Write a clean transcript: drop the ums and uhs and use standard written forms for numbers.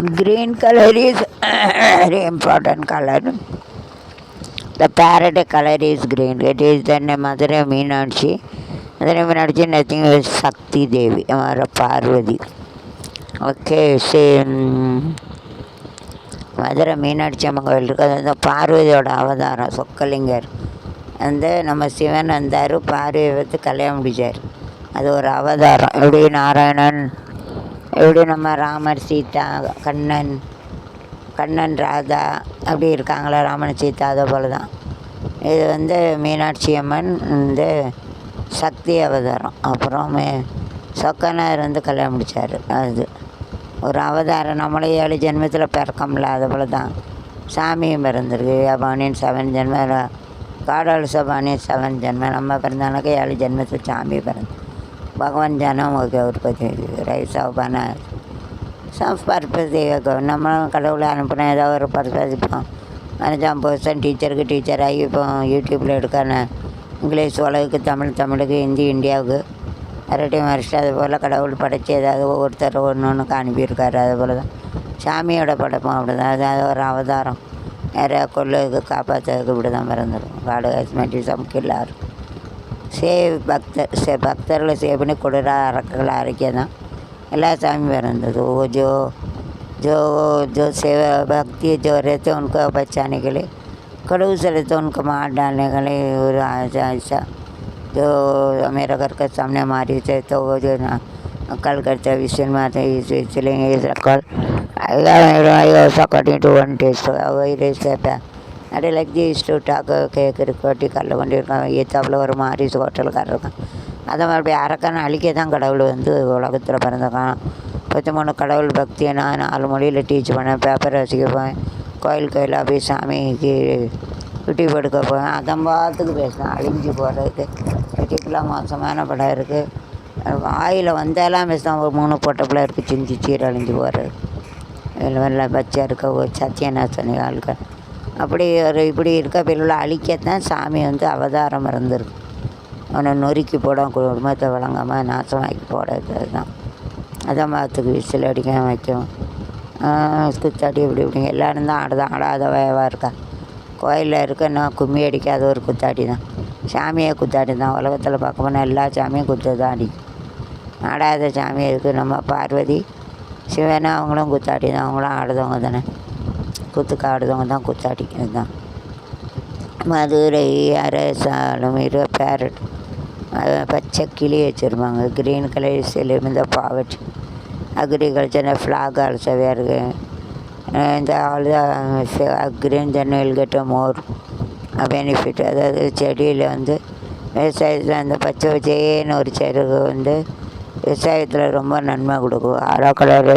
Green color is very important color. The parrot color is green. It is then Madurai Meenakshi. Madurai Meenakshi nothing is Shakti Devi, our Parvati. Okay, same. Madurai Meenakshi Amman கோயில் இருக்குது. அது வந்து பார்வதியோட அவதாரம், சொக்கலிங்கர். நம்ம சிவன் வந்தார், பார்வையை வைத்து கல்யாணம் முடிச்சார். அது ஒரு அவதாரம். எப்படி நாராயணன், எப்படி நம்ம ராமர் சீதா, கண்ணன் ராதா அப்படி இருக்காங்களா, ராமன் சீதா, அதை போல் தான் இது வந்து மீனாட்சி அம்மன் சக்தி அவதாரம். அப்புறமே சொக்கனார் கல்யாணம் முடித்தார். அது ஒரு அவதாரம். நம்மளே 7 ஜென்மத்தில் பிறக்கம்ல, அது போல் தான் சாமியும் பிறந்திருக்கு. அபானின் 7 ஜென்மம், காடால் சபானின் 7 ஜென்மம். நம்ம பிறந்தானாக்கா 7 ஜென்மத்தில் சாமி பிறந்து பகவான் ஜனம் உற்பத்தி ரைசாபான பர்பஸ். நம்மளும் கடவுளை அனுப்பினா ஏதாவது ஒரு பர்பஸ். இப்போ 5% டீச்சருக்கு டீச்சர் ஆகி இப்போ யூடியூப்பில் எடுக்கான இங்கிலீஷ் உலகுக்கு, தமிழுக்கு, ஹிந்தி இந்தியாவுக்கு அரட்டையும் மறைச்சிட்டு அது போல் கடவுள் படைச்சி ஏதாவது ஒவ்வொருத்தர் ஒன்றுக்கு அனுப்பியிருக்காரு. அது போல் தான் சாமியோட படைப்பும் அப்படி தான். அது ஒரு அவதாரம். நிறையா கொள்ளுக்கு காப்பாற்றுறதுக்கு இப்படி தான் பிறந்துடும். காடு ஹஸ்மெண்டிசம் கில்லார் சேவ் பக்தர்களை சேவ் பண்ணி கொடுறா அரக்குகளை அரைக்க தான் எல்லா சாமியும் பிறந்தது. जो सेवा भक्ति जो रहते उनको बचाने के लिए, कड़ू से रहते उनको मार डालने के लिए, और ऐसा जो मेरा घर के सामने मारी थे तो वो जो ना कल करते विषय में आते इसलिए कल also according to one taste. वही रेसिपी अरे like this to talk cake கொட்டி கடல கொண்டு இருக்காங்க. ஏத்தாப்பில் ஒரு மாரிஸ் ஹோட்டலுக்காரர் இருக்கான். அதை மாதிரி அரக்கான அழிக்க தான் கடவுள் உலகத்தில் பிறந்திருக்கான். 13 கடவுள் பக்தியை நான் 4 மொழியில் டீச் பண்ணேன். பேப்பர் வச்சுக்க போவேன். கோயிலாக போய் சாமிக்கு குட்டி படுக்க போவேன். அதம்பாத்துக்கு பேசினேன். அழிஞ்சு போகிறதுக்கு வெட்டிக்குலாம் மோசமான படம் இருக்குது. வாயில் வந்தாலாம் பேசினேன். ஒரு 3 போட்டப்பில் இருக்குது. சிந்தி சீர் அழிஞ்சு போகிறது. வெள்ள பச்சை இருக்க சத்தியநாசனி ஆளுக்க அப்படி ஒரு இப்படி இருக்க பிள்ளைகளை அழிக்கத்தான் சாமி அவதாரம் இருந்திருக்கு. அவனை நொறுக்கி போட, குடும்பத்தை வழங்காமல் நாசமாக்கி போடுறது தான். அதம்பாத்துக்கு விசில் அடிக்க வைக்கும், குத்தாடி இப்படி எல்லோரும் தான் ஆடுதான். ஆடாத வயவாக இருக்கா. கோயிலில் இருக்கன்னா கும்மி அடிக்காத ஒரு குத்தாடி தான். சாமியை குத்தாடி தான். உலகத்தில் பார்க்க போனால் எல்லா சாமியும் குத்து தான் அடிக்கும். ஆடாத சாமி இருக்குது. நம்ம பார்வதி சிவனை அவங்களும் குத்தாடி தான். அவங்களும் ஆடுதவங்க தானே, குத்துக்கு ஆடுதவங்க தான் குத்தாடி. இதுதான் மதுரை அரசாலும் பேரட் பச்சை கிளி வச்சுருப்பாங்க. க்ரீன் கலர் சிலிம் இந்த பாவட் அக்ரிகல்ச்சர் ஃப்ளாக் ஆல்சோ வேறு இந்த all green then will get more benefit. அதாவது செடியில் விவசாயத்தில் அந்த பச்சை பச்சைன்னு ஒரு செருக்கு விவசாயத்தில் ரொம்ப நன்மை கொடுக்கும். 6 கலர்